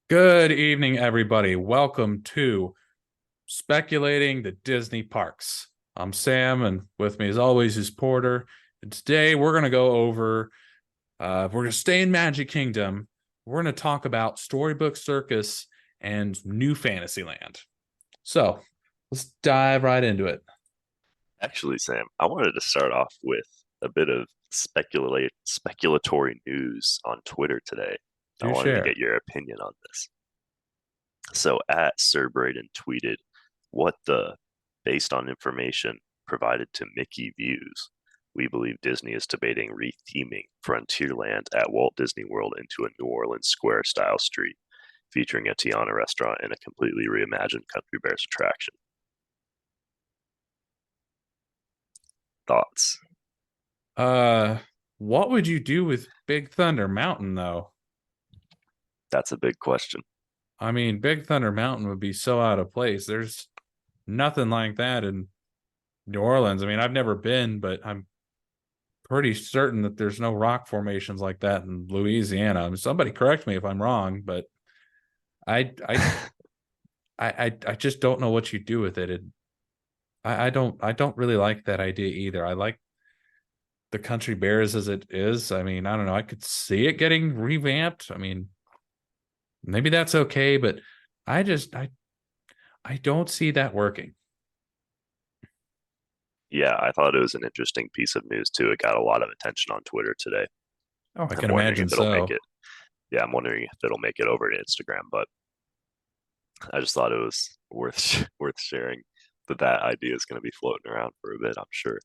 Good evening, everybody. Welcome to Speculating the Disney Parks. I'm Sam, and with me, as always, is Porter. And today we're going to go over, we're going to stay in Magic Kingdom. We're going to talk about Storybook Circus and New Fantasyland. So let's dive right into it. Actually, Sam, I wanted to start off with a bit of speculatory news on Twitter today. I Do wanted to share. get your opinion on this. So, at Sir Braden tweeted, "What the? Based on information provided to Mickey Views, we believe Disney is debating retheming Frontierland at Walt Disney World into a New Orleans Square style street, featuring a Tiana restaurant and a completely reimagined Country Bears attraction. Thoughts?" Uh, what would you do with Big Thunder Mountain, though? That's a big question. I mean, Big Thunder Mountain would be so out of place. There's nothing like that in New Orleans. I mean, I've never been, but I'm pretty certain that there's no rock formations like that in Louisiana. I mean, somebody correct me if I'm wrong, but I I I just don't know what you do with it. I don't really like that idea either. I like the Country Bears as it is. I mean, I don't know. I could see it getting revamped. I mean, maybe that's okay, but I don't see that working. Yeah, I thought it was an interesting piece of news too. It got a lot of attention on Twitter today. Oh, I I'm can wondering imagine if it'll make so. it. Yeah, I'm wondering if it'll make it over to Instagram. But I just thought it was worth sharing that idea is going to be floating around for a bit. I'm sure.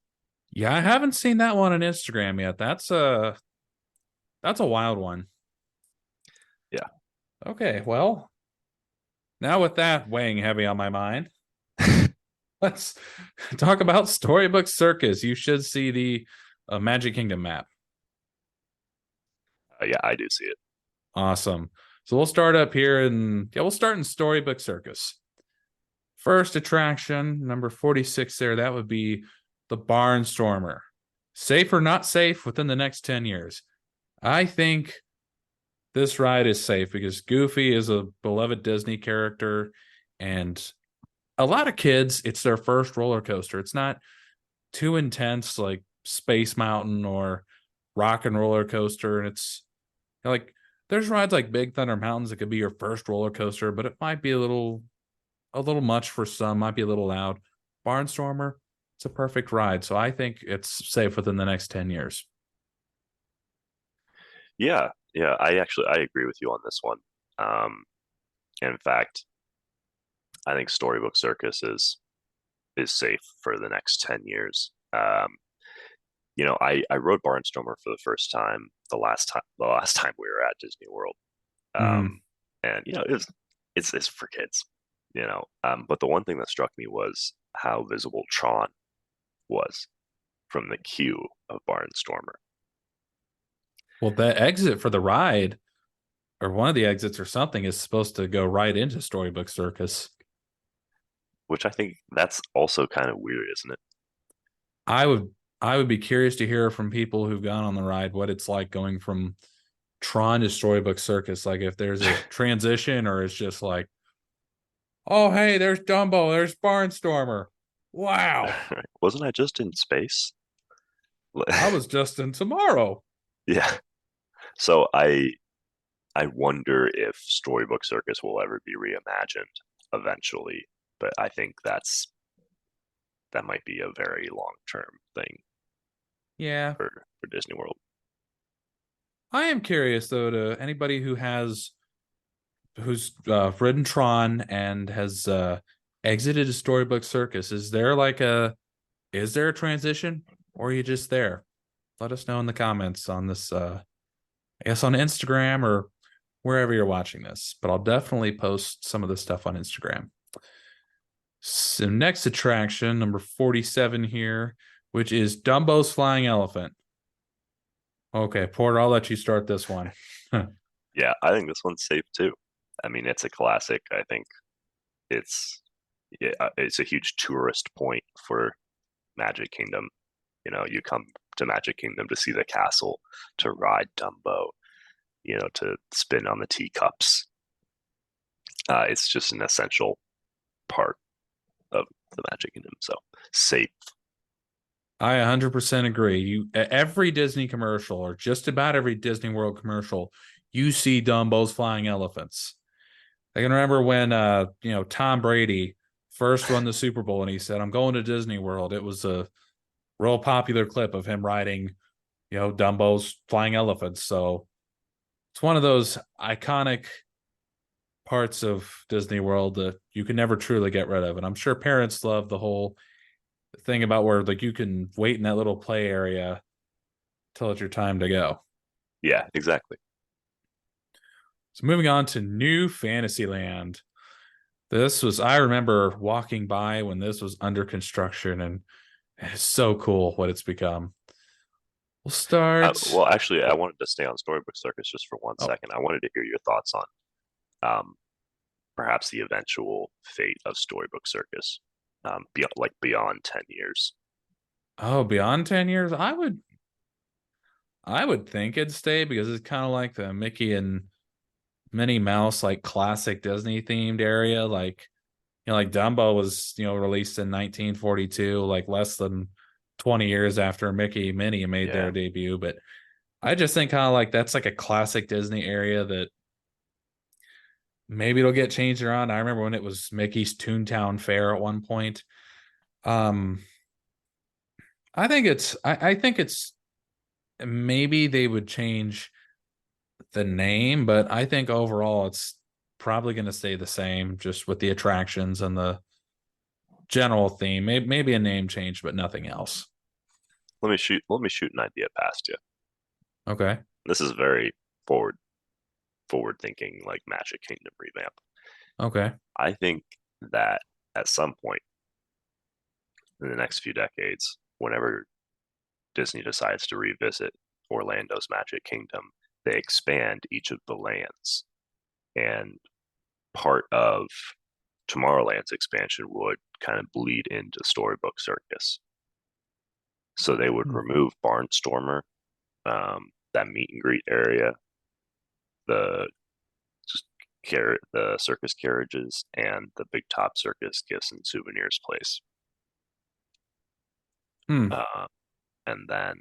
Yeah, I haven't seen that one on Instagram yet. That's a wild one. Yeah, Okay, well, now with that weighing heavy on my mind, let's talk about Storybook Circus. You should see the Magic Kingdom map. yeah, I do see it. Awesome. So we'll start up here and yeah, we'll start in Storybook Circus. First attraction, number 46 there, that would be the Barnstormer. Safe or not safe within the next 10 years? I think this ride is safe because Goofy is a beloved Disney character and a lot of kids, it's their first roller coaster. It's not too intense like Space Mountain or Rock and Roller Coaster. And it's like there's rides like Big Thunder Mountains that could be your first roller coaster, but it might be a little much for some, might be a little loud. Barnstormer, it's a perfect ride. So I think it's safe within the next 10 years. Yeah, yeah. I agree with you on this one. Um, in fact, I think Storybook Circus is safe for the next 10 years. I rode Barnstormer for the first time the last time we were at Disney World. Mm. And it's for kids, but the one thing that struck me was how visible Tron was from the queue of Barnstormer, Well, the exit for the ride, or one of the exits or something, is supposed to go right into Storybook Circus. which I think that's also kind of weird, isn't it? I would I would be curious to hear from people who've gone on the ride what it's like going from Tron to Storybook Circus. Like if there's a transition or it's just like, oh hey, there's Dumbo, there's Barnstormer. Wow. Wasn't I just in space? I was just in tomorrow. Yeah. So I wonder if Storybook Circus will ever be reimagined eventually, but I think that might be a very long term thing Yeah. for Disney World. I am curious though to anybody who's ridden Tron and has exited a Storybook Circus. Is there a transition or are you just there? Let us know in the comments on this I guess on Instagram or wherever you're watching this. But I'll definitely post some of this stuff on Instagram. So next attraction, number 47 here, which is Dumbo's Flying Elephant. Okay, Porter, I'll let you start this one. Yeah, I think this one's safe too. I mean, it's a classic. I think it's it's a huge tourist point for Magic Kingdom. You come to Magic Kingdom to see the castle, to ride Dumbo, to spin on the teacups. It's just an essential part of the Magic Kingdom. So safe. I 100% agree. Every Disney commercial, or just about every Disney World commercial, you see Dumbo's flying elephants. I can remember when Tom Brady first won the Super Bowl and he said, "I'm going to Disney World." It was a real popular clip of him riding, Dumbo's flying elephants. So it's one of those iconic parts of Disney World that you can never truly get rid of. And I'm sure parents love the whole thing about where like you can wait in that little play area till it's your time to go. Yeah, exactly. So moving on to New Fantasyland. I remember walking by when this was under construction, and it's so cool what it's become. We'll start. Well, actually, I wanted to stay on Storybook Circus just for one Oh, second. I wanted to hear your thoughts on um, perhaps the eventual fate of Storybook Circus, beyond 10 years. oh, beyond 10 years, I would think it'd stay because it's kind of like the Mickey and Minnie Mouse, like classic Disney themed area. Like, like Dumbo was, released in 1942, like less than 20 years after Mickey and Minnie made Yeah, their debut. But I just think kind of like that's like a classic Disney area that maybe it'll get changed around. I remember when it was Mickey's Toontown Fair at one point. Um, I think it's maybe they would change the name, but I think overall it's probably going to stay the same, just with the attractions and the general theme. Maybe a name change, but nothing else. let me shoot an idea past you. Okay. This is very forward thinking, like Magic Kingdom revamp. Okay. I think that at some point in the next few decades, whenever Disney decides to revisit Orlando's Magic Kingdom, they expand each of the lands. And part of Tomorrowland's expansion would kind of bleed into Storybook Circus. So they would Hmm. remove Barnstormer, that meet and greet area, the just the circus carriages, and the Big Top Circus gifts and souvenirs place. Hmm. Uh, and then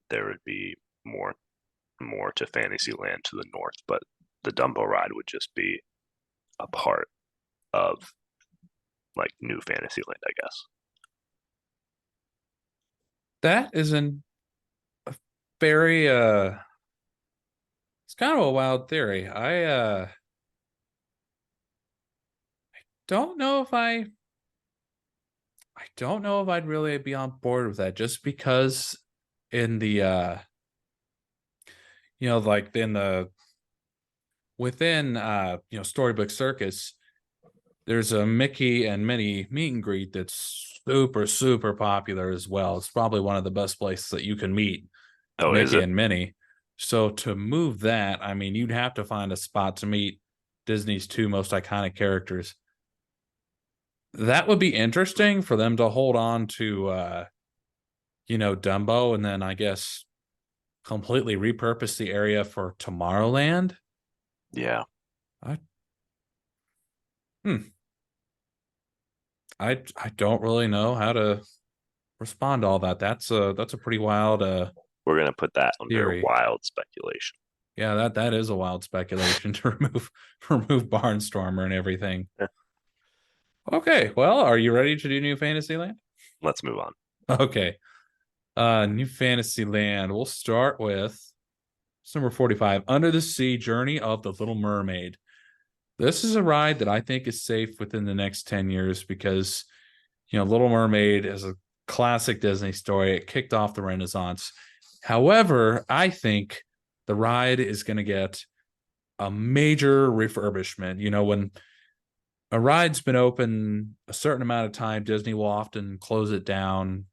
there would be more to Fantasyland to the north, but the Dumbo ride would just be a part of like New Fantasyland, I guess. That is an very it's kind of a wild theory. I don't know if I don't know if I'd really be on board with that, just because in the like in the within Storybook Circus, there's a Mickey and Minnie meet and greet that's super super popular as well. It's probably one of the best places that you can meet Oh, is Mickey it? and Minnie. So to move that, I mean, you'd have to find a spot to meet Disney's two most iconic characters. That would be interesting for them to hold on to Dumbo, and then I guess completely repurpose the area for Tomorrowland. Yeah, I hmm, I don't really know how to respond to all that. That's a pretty wild we're gonna put that under theory. wild speculation. Yeah, that is a wild speculation to remove Barnstormer and everything. Okay, well, are you ready to do New Fantasyland? Let's move on. Okay. New Fantasyland. We'll start with number 45, Under the Sea Journey of the Little Mermaid. This is a ride that I think is safe within the next 10 years because, Little Mermaid is a classic Disney story. It kicked off the Renaissance. However, I think the ride is going to get a major refurbishment. When a ride's been open a certain amount of time, Disney will often close it down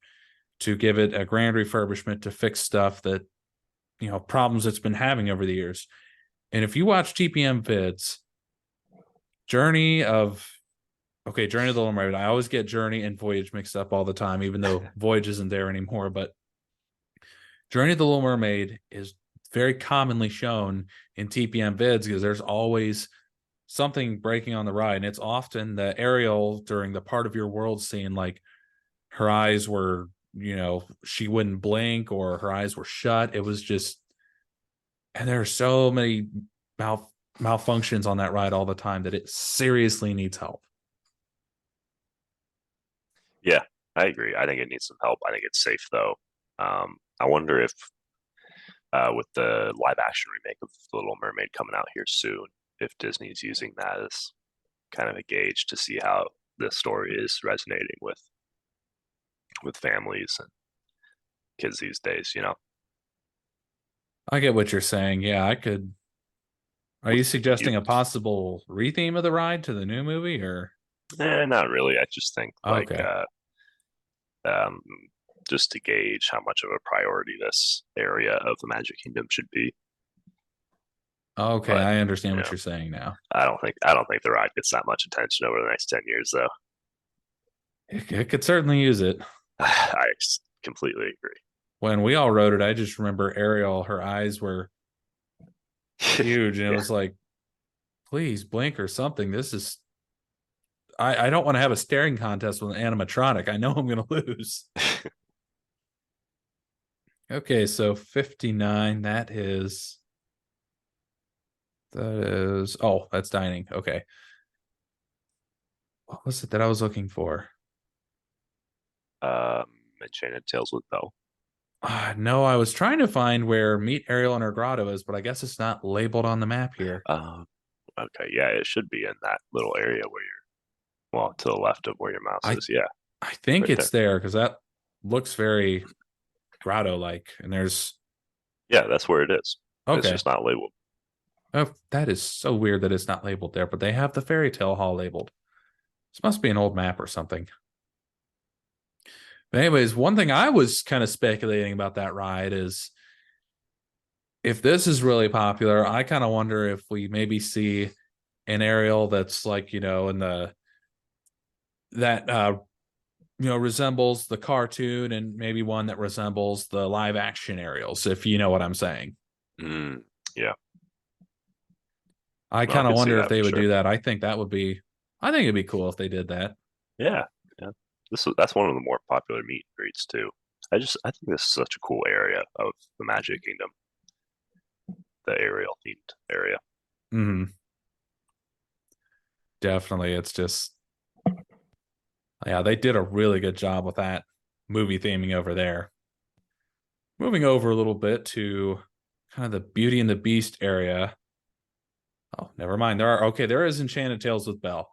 to give it a grand refurbishment to fix stuff that, problems it's been having over the years. And if you watch TPM vids, Journey of Journey of the Little Mermaid. I always get Journey and Voyage mixed up all the time, even though Voyage isn't there anymore. But Journey of the Little Mermaid is very commonly shown in TPM vids because there's always something breaking on the ride, and it's often the Ariel during the part of your world scene, like her eyes were, she wouldn't blink or her eyes were shut. It was just, and there are so many malfunctions on that ride all the time that it seriously needs help. Yeah, I agree. I think it needs some help. I think it's safe though. I wonder if with the live action remake of The Little Mermaid coming out here soon, if Disney's using that as kind of a gauge to see how the story is resonating with families and kids these days. I get what you're saying. Yeah, I could. Are you With you, suggesting a possible retheme of the ride to the new movie, or not really. I just think like okay? um, just to gauge how much of a priority this area of the Magic Kingdom should be. Okay, But I understand you what know, you're saying now. I don't think the ride gets that much attention over the next 10 years, though. It could certainly use it. I completely agree. When we all wrote it, I just remember Ariel, her eyes were huge, and it Yeah, was like, please blink or something. This is, I don't want to have a staring contest with an animatronic. I know I'm going to lose. Okay, so 59, oh, that's dining. Okay. What was it that I was looking for? um, Enchanted Tales with Belle. No, I was trying to find where Meet Ariel in her grotto is, but I guess it's not labeled on the map here. Um, okay, yeah, it should be in that little area where well, to the left of where your mouse I is. Yeah, I think right it's there. there because that looks very grotto like. And there's Yeah, that's where it is. It's okay. just not labeled. Oh, that is so weird that it's not labeled there, but they have the fairy tale hall labeled. This must be an old map or something. But anyways, one thing I was kind of speculating about that ride is if this is really popular, I kind of wonder if we maybe see an Ariel that's like, in the that resembles the cartoon, and maybe one that resembles the live action Ariels, if you know what I'm saying. Mm, yeah, I no, I kind of could see wonder if that they for would sure. do that. I think it'd be cool if they did that. Yeah, yeah. That's one of the more popular meet and greets too. I think this is such a cool area of the Magic Kingdom, the Ariel themed area. Hmm. Definitely. It's just, yeah, they did a really good job with that movie theming over there. Moving over a little bit to kind of the Beauty and the Beast area. Oh, never mind. There is Enchanted Tales with Belle.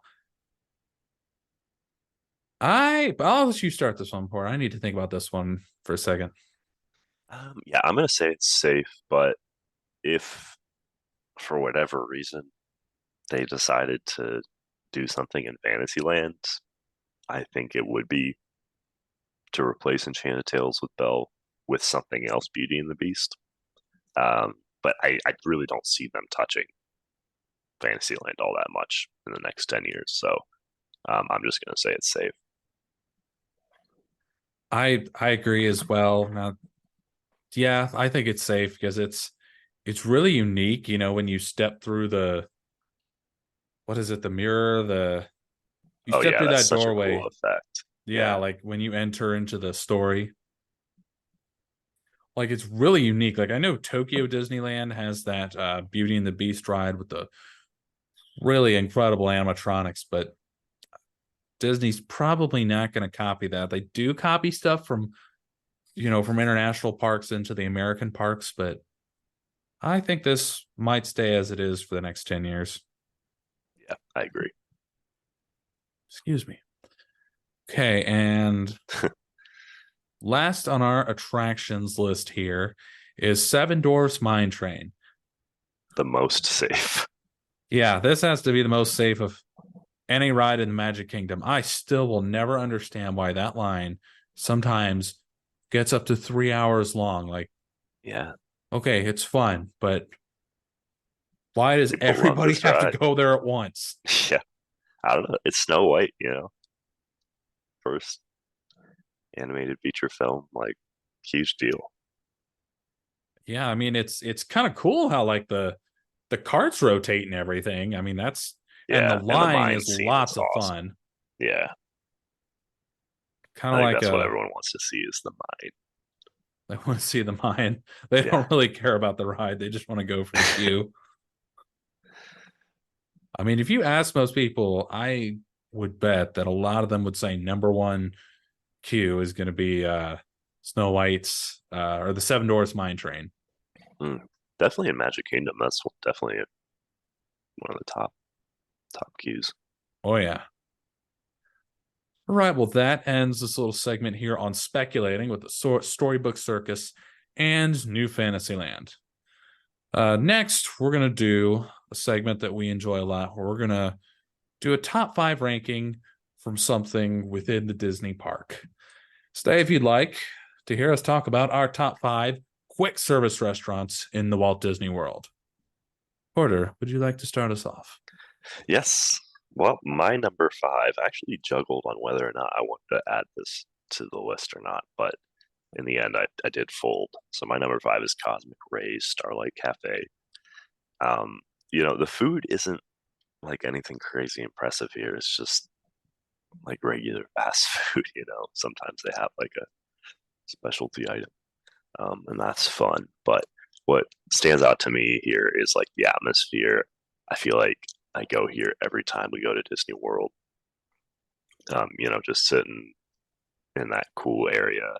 I'll let you start this one, Port. I need to think about this one for a second. Yeah, I'm gonna say it's safe, but if for whatever reason they decided to do something in Fantasyland, I think it would be to replace Enchanted Tales with Belle with something else, Beauty and the Beast. But I really don't see them touching Fantasyland all that much in the next 10 years. So I'm just going to say it's safe. I agree as well. Now, yeah, I think it's safe because it's really unique, when you step through the what is it, the mirror, you Oh, step yeah, through that's that such a cool doorway. effect. Yeah, Yeah. like when you enter into the story. Like it's really unique. Like I know Tokyo Disneyland has that Beauty and the Beast ride with the really incredible animatronics, but Disney's probably not going to copy that. They do copy stuff from international parks into the American parks, but I think this might stay as it is for the next 10 years. Yeah, I agree. Excuse me. Okay, and last on our attractions list here is Seven Dwarfs Mine Train. The most safe. Yeah, this has to be the most safe of any ride in the Magic Kingdom. I still will never understand why that line sometimes gets up to 3 hours long. Like, Yeah. okay, it's fun, but why does People love everybody this have to ride. go there at once? Yeah. I don't know. It's Snow White, first animated feature film. Like, huge deal. Yeah, I mean it's kind of cool how like the carts rotate and everything. I mean, that's And the Yeah, and the line mine is scene is lots of awesome. fun. Yeah, Kind I of think like that's what a everyone wants to see is the mine. they want to see the mine. They Yeah. don't really care about the ride. They just want to go for the queue. I mean, if you ask most people, I would bet that a lot of them would say number one queue is going to be Snow White's or the Seven Dwarfs Mine Train. Mm. Definitely in Magic Kingdom. That's definitely one of the top cues. Oh yeah. All right. Well, that ends this little segment here on speculating with the Storybook Circus and New Fantasyland. Next, we're gonna do a segment that we enjoy a lot, where we're gonna do a top five ranking from something within the Disney park. Stay if you'd like to hear us talk about our top five quick service restaurants in the Walt Disney World. Porter, would you like to start us off? Yes. Well, my number five I actually juggled on whether or not I wanted to add this to the list or not, but in the end, I did fold. So my number five is Cosmic Rays Starlight Cafe. The food isn't like anything crazy impressive here. It's just like regular fast food. Sometimes they have like a specialty item, and that's fun. But what stands out to me here is like the atmosphere. I feel like I go here every time we go to Disney World. Just sitting in that cool area,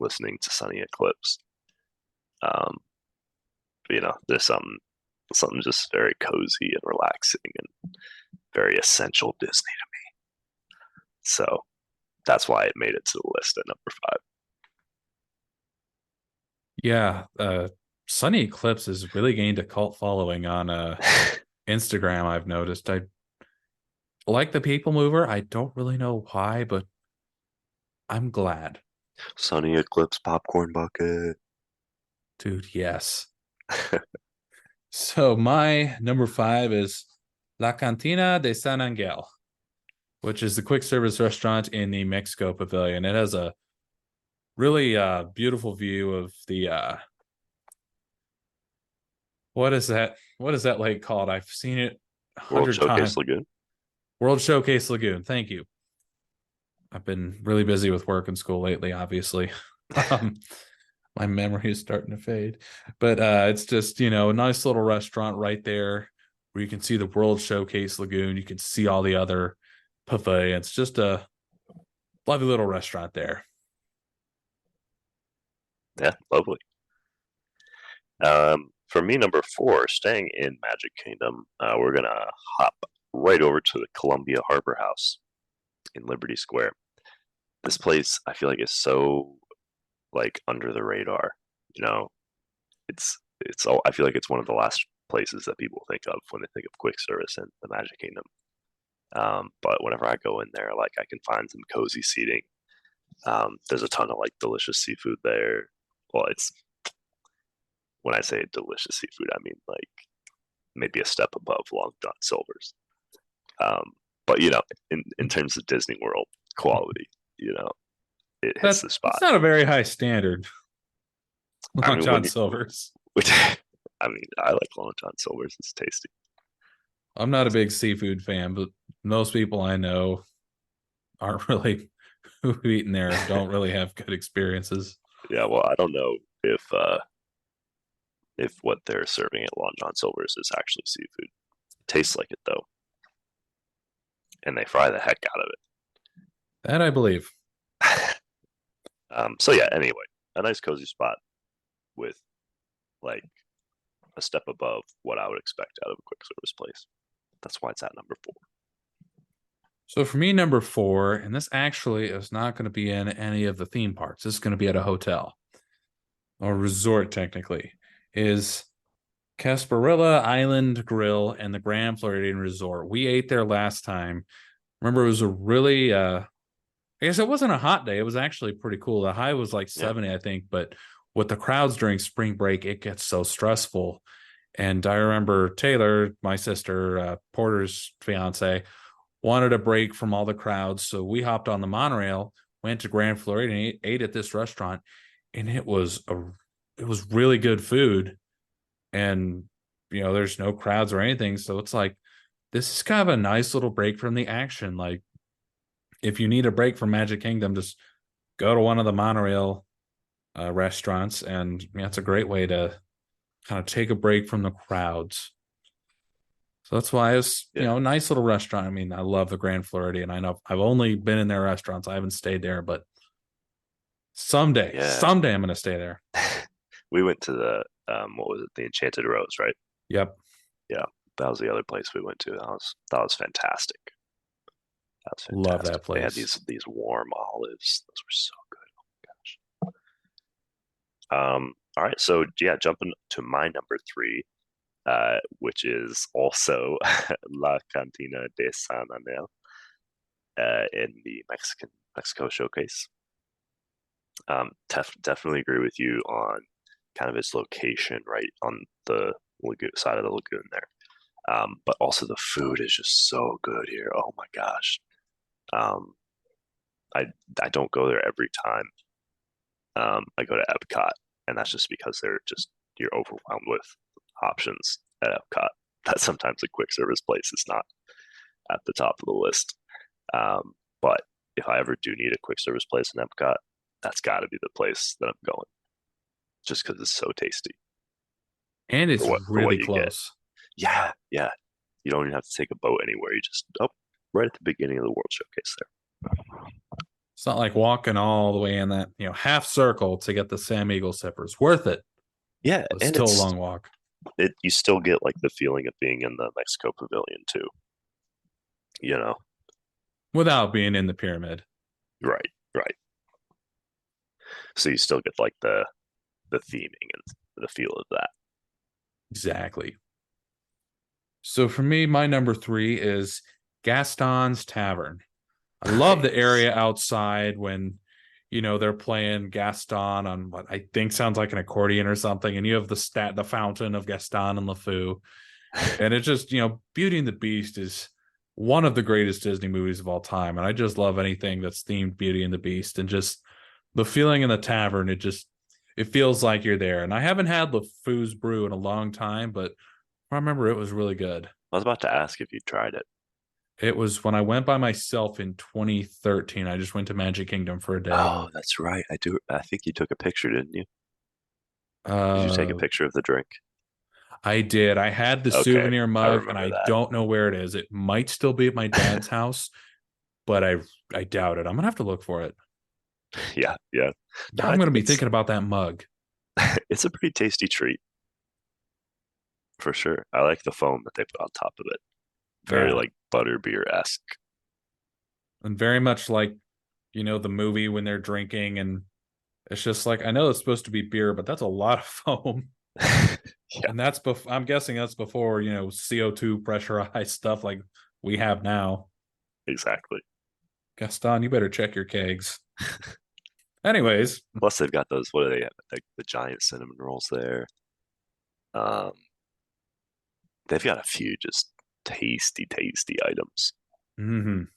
listening to Sunny Eclipse. Um, there's something just very cozy and relaxing and very essential Disney to me. So that's why it made it to the list at number Yeah, Sunny Eclipse has really gained a cult following on five. Instagram. I've noticed. I like the People Mover. I don't really know why, but I'm glad, Sunny Eclipse popcorn bucket. dude. Yes. So my number five is La Cantina de San Angel, which is the quick service restaurant in the Mexico Pavilion. It has a really beautiful view of the what is that? What is that lake called? I've seen it a World hundred Showcase times. Lagoon. World Showcase Lagoon. Thank you. I've been really busy with work and school lately, obviously. um, my memory is starting to fade. But it's just, a nice little restaurant right there where you can see the World Showcase Lagoon. You can see all the other pavilions. Just a lovely little restaurant there. Yeah, lovely. For me, number four, staying in Magic Kingdom, we're gonna hop right over to the Columbia Harbor House in Liberty Square. This place, I feel like, is so like under the radar. You know, it's all. I feel like it's one of the last places that people think of when they think of quick service in the Magic Kingdom. But whenever I go in there, like I can find some cozy seating. There's a ton of like delicious seafood there. Well, it's when I say delicious seafood, I mean like maybe a step above Long John Silver's. Um, but in terms of Disney World quality, it hits the That's spot. not a very high standard. I Long mean, John Silver's. I mean, I like Long John Silver's. It's tasty. I'm not a big seafood fan, but most people I know aren't really who eat in there don't really have good experiences. Yeah, well, I don't know if what they're serving at Long John Silver's is actually seafood. It tastes like it though, and they fry the heck out of That I believe. it. So yeah, anyway, a nice cozy spot with like a step above what I would expect out of a quick service place. That's why it's at number four. So for me, number four, and this actually is not going to be in any of the theme parks. This is going to be at a hotel or resort, technically, is Casparilla Island Grill and the Grand Floridian Resort. We ate there last time. Remember, it was a really, I guess it wasn't a hot day. It was actually pretty cool. The high was like Yeah, 70, I think, but with the crowds during spring break, it gets so stressful. And I remember Taylor, my sister, Porter's fiance, wanted a break from all the crowds. So we hopped on the monorail, went to Grand Floridian, and ate at this restaurant, and it was really good food. And there's no crowds or anything. So it's like this is kind of a nice little break from the action. Like, if you need a break from Magic Kingdom, just go to one of the monorail restaurants, and it's a great way to kind of take a break from the crowds. So that's why it's Yeah. nice little restaurant. I mean, I love the Grand Floridian. I know I've only been in their restaurants. I haven't stayed there, but someday, Yeah. someday I'm gonna stay there. We went to the what was it? The Enchanted Rose, right? Yep, Yeah. That was the other place we went to. That was fantastic. That was love that fantastic. They had place. these warm olives. Those were so good. All right, so yeah, jumping to my number three, which is also La Cantina de San Anel in the Mexico showcase. Definitely agree with you on kind of its location right on the lagoon side of the lagoon there. But also the food is just so good here. Oh my gosh. Um, I I don't go there every time. I go to Epcot, and that's just because you're overwhelmed with options at Epcot. That sometimes a quick service place is not at the top of the list. But if I ever do need a quick service place in Epcot, that's got to be the place that I'm going, just because it's so tasty And it's for what really you get. close. Yeah, yeah. You don't even have to take a boat anywhere. You just right at the beginning of the World Showcase there. It's not like walking all the way in that half circle to get the Sam Eagle sippers. Worth it, Yeah, but and still a long walk you still get like the feeling of being in the Mexico Pavilion too. You know, without being in the pyramid. right, right. So you still get like the theming and the feel of that. Exactly. So for me, my number three is Gaston's Tavern. I love the Nice. area outside when they're playing Gaston on what I think sounds like an accordion or something, and you have the fountain of Gaston and LeFou, and it's just Beauty and the Beast is one of the greatest Disney movies of all time, and I just love anything that's themed Beauty and the Beast, and just the feeling in the tavern. It feels like you're there, and I haven't had LeFou's brew in a long time, but I remember it was really good. I was about to ask if you tried it. It was when I went by myself in 2013. I just went to Magic Kingdom for a day. Oh, that's right. I do. I think you took a picture, didn't you? Did you take a Uh, picture of the drink? I did. I had the Okay, souvenir I mug, and remember I that. don't know where it is. It might still be at my dad's house, but I doubt it. I'm gonna have to look for it. Yeah, yeah. Now No, I'm gonna be it's thinking about that mug. it's a pretty tasty treat for sure. I like the foam that they put on top of it. Very Yeah, like butterbeer esque. and very much like the movie when they're drinking, and it's just like I know it's supposed to be beer, but that's a lot of foam. Yeah, And I'm guessing that's before CO2 pressurized stuff like we have now. exactly. Gaston, you better check your kegs. Anyways, Plus, they've got those. What do they have? Like the giant cinnamon rolls there. Um, they've got a few just tasty, tasty items. mhm.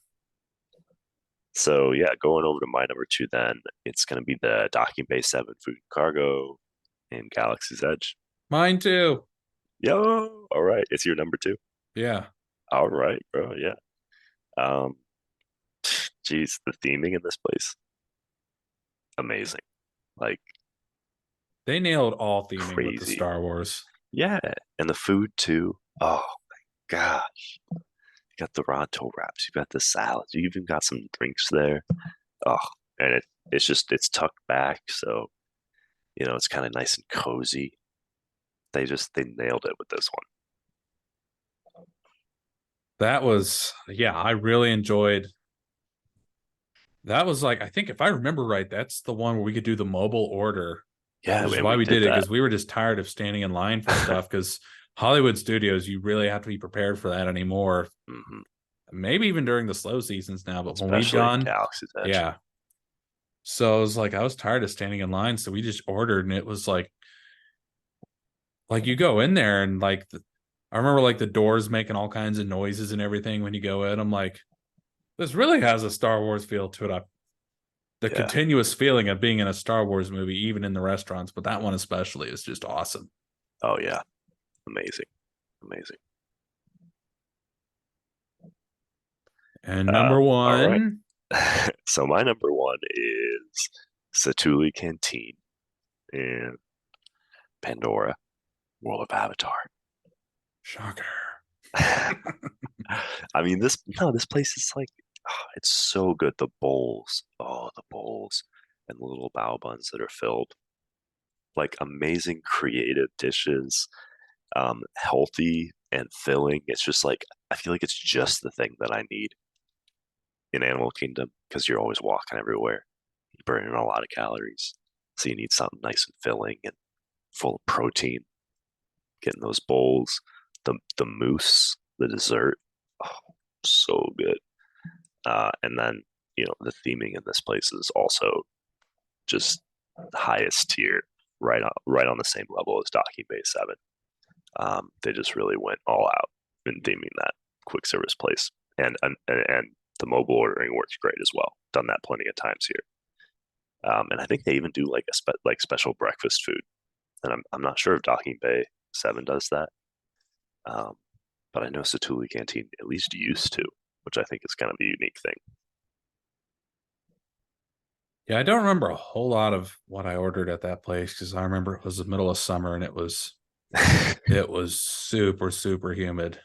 So yeah, going over to my number two, then it's going to be the Docking Bay 7 Food and Cargo in Galaxy's Edge. Mine too. Yo, all right, it's your number two. Yeah, All right, bro. Yeah. Um, geez, the theming in this place, amazing, like they nailed all theming with the crazy. Star Wars. Yeah, and the food too. Oh my gosh, you got the ronto wraps, you got the salads, you even got some drinks there. Oh, and it's tucked back, so it's kind of nice and cozy. They nailed it with this one. That was, yeah, I really enjoyed. That was like, I think if I remember right, that's the one where we could do the mobile order, Yeah, which is and why we we did did it, that. because we were just tired of standing in line for stuff. Because Hollywood studios, you really have to be prepared for that anymore. Hmm. Maybe even during the slow seasons now, but when we've Especially in gone, Galaxy's Edge. yeah. So it was like I was tired of standing in line, so we just ordered, and it was like you go in there and I remember like the doors making all kinds of noises and everything when you go in. I'm like, this really has a Star Wars feel to it. The Yeah. continuous feeling of being in a Star Wars movie, even in the restaurants, but that one especially is just awesome. Oh yeah. Amazing. Amazing. And number All right. one, So my number one is Satuli Canteen in Pandora, World of Avatar. shocker. I mean, this place is like, it's so good. The bowls, the bowls and the little bao buns that are filled, like amazing creative dishes, healthy and filling. It's just like, I feel like it's just the thing that I need in Animal Kingdom because you're always walking everywhere. You're burning a lot of calories. So you need something nice and filling and full of protein. Getting those bowls, the mousse, the dessert, oh, so good. And then the theming in this place is also just the highest tier, right on the same level as Docking Bay 7. They just really went all out in theming that quick service place, and the mobile ordering works great as well. Done that plenty of times here, and I think they even do like like special breakfast food, and I'm not sure if Docking Bay 7 does that, um, but I know Satuli Canteen at least used to, which I think is kind of a unique thing. Yeah, I don't remember a whole lot of what I ordered at that place because I remember it was the middle of summer and it was super, super humid.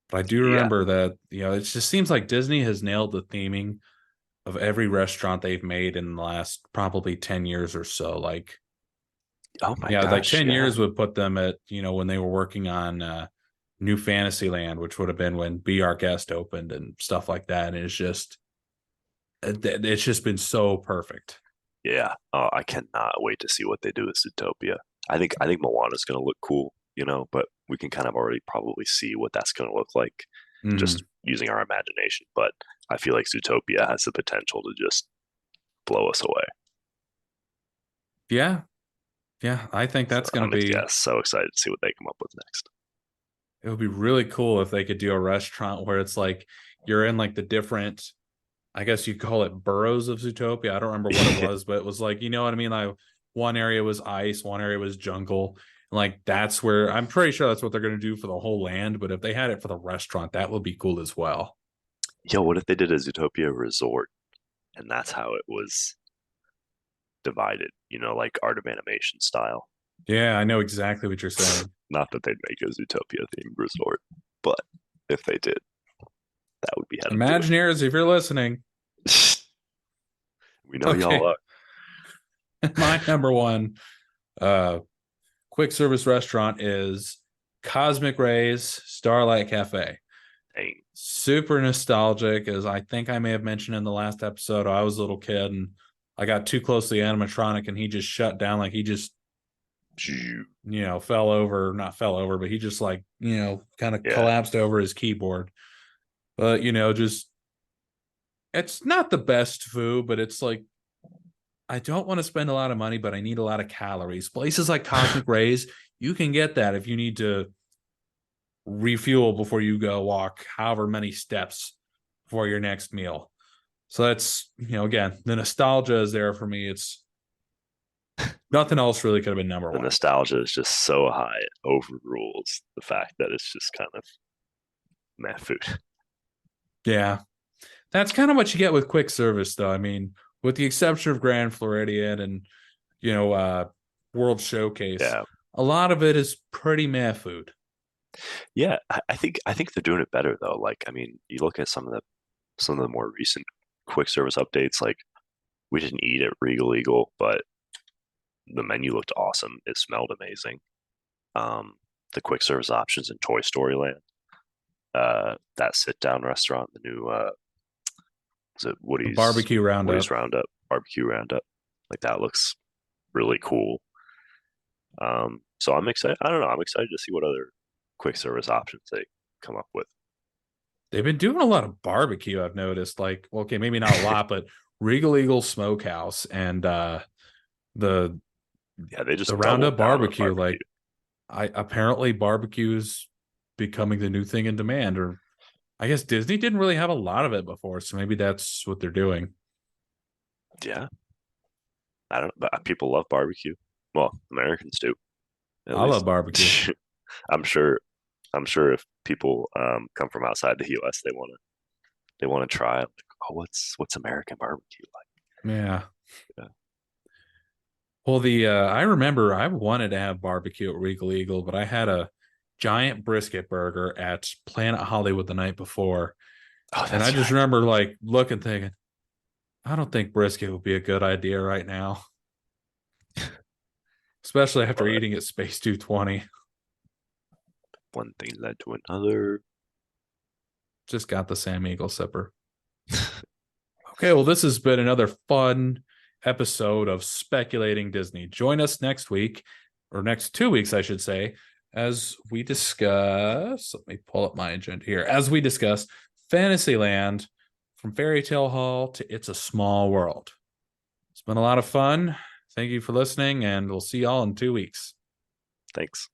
But I do Yeah. remember that, it just seems like Disney has nailed the theming of every restaurant they've made in the last probably 10 years or so. Like, Oh my yeah, like gosh. 10 Yeah. years would put them at, when they were working on New Fantasyland, which would have been when Be Our Guest opened and stuff like that. And it's just been so perfect. Yeah. Oh, I cannot wait to see what they do with Zootopia. I think Moana's gonna look cool, but we can kind of already probably see what that's gonna look like just Mhm. using our imagination. But I feel like Zootopia has the potential to just blow us away. Yeah. Yeah. I think So that's going to be, so excited to see what they come up with next. it would be really cool if they could do a restaurant where it's like you're in like the different, I guess you call it boroughs of Zootopia. I don't remember what it was, but it was like, you know what I mean? Like one area was ice, one area was jungle. Like that's where I'm pretty sure that's what they're going to do for the whole land. But if they had it for the restaurant, that would be cool as well. Yo, what if they did a Zootopia resort and that's how it was divided, like art of animation style? Yeah, I know exactly what you're saying. Not that they'd make a Zootopia themed resort, but if they did, that would be how to do Imagineers, if you're listening, it. We know y'all okay. are. My number one uh quick service restaurant is Cosmic Rays Starlight Cafe. Dang. Super nostalgic, as I think I may have mentioned in the last episode. I was a little kid and I got too close to the animatronic and he just shut down. Like he just, fell over, not fell over, but he just like, kind of Yeah. collapsed over his keyboard. But, just, it's not the best food, but it's like, I don't want to spend a lot of money, but I need a lot of calories. Places like Cosmic Rays, you can get that if you need to refuel before you go walk however many steps for your next meal. So that's, again, the nostalgia is there for me. It's nothing else really could have been number The one. nostalgia is just so high, it overrules the fact that it's just kind of meh food. Yeah. That's kind of what you get with quick service, though. I mean, with the exception of Grand Floridian and, you know, uh, World Showcase, Yeah. a lot of it is pretty meh food. Yeah. I think they're doing it better though. Like, I mean, you look at some of the more recent quick service updates, like we didn't eat at Regal Eagle, but the menu looked awesome. It smelled amazing. Um, the quick service options in Toy Story Land, that sit down restaurant, the new is it The Woody's barbecue Woody's roundup. Roundup, barbecue roundup. Like that looks really cool. So I'm excited. I don't know. I'm excited to see what other quick service options they come up with. They've been doing a lot of barbecue, I've noticed. Like, well, okay, maybe not a lot, but Regal Eagle Smokehouse and the Yeah, they the just Roundup doubled down on barbecue. barbecue. Like, I apparently barbecue is becoming the new thing in demand, or I guess Disney didn't really have a lot of it before, so maybe that's what they're doing. Yeah, I don't know, but people love barbecue. Well, Americans do, at I love least. barbecue. I'm sure. I'm sure if people come from outside the U.S., they want to They want to try, like, oh, what's American barbecue like? Yeah. Yeah. Well, the I remember I wanted to have barbecue at Regal Eagle, but I had a giant brisket burger at Planet Hollywood the night before, Oh, and I that's just right. remember like looking, thinking, I don't think brisket would be a good idea right now, especially after But eating at Space 220. one thing led to another. Just got the Sam Eagle sipper. Okay, well, this has been another fun episode of Speculating Disney. Join us next week, or next 2 weeks, I should say, as we discuss. Let me pull up my agenda here. As we discuss Fantasyland from Fairy Tale Hall to It's a Small World. It's been a lot of fun. Thank you for listening, and we'll see y'all in 2 weeks. Thanks.